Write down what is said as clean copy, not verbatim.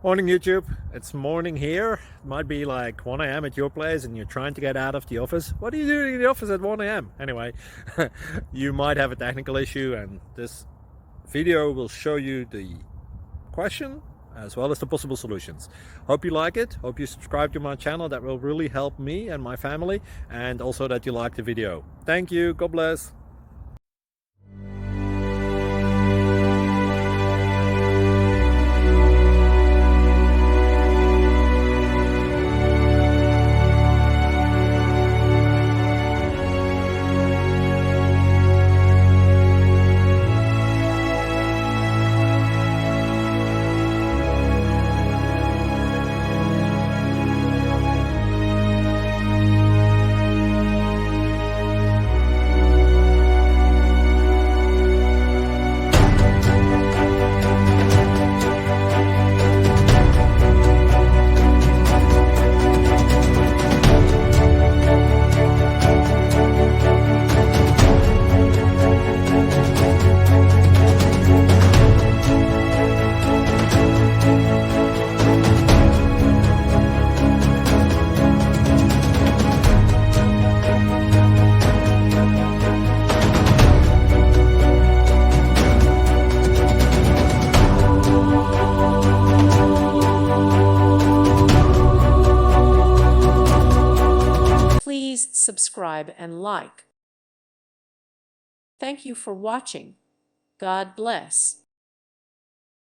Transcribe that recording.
Morning YouTube, it's morning here. It might be like 1 a.m. at your place and you're trying to get out of the office. What are you doing in the office at 1 a.m.? Anyway, you might have a technical issue and this video will show you the question as well as the possible solutions. Hope you like it, hope you subscribe to my channel. That will really help me and my family, and also that you like the video. Thank you, God bless. Please subscribe and like. Thank you for watching. God bless.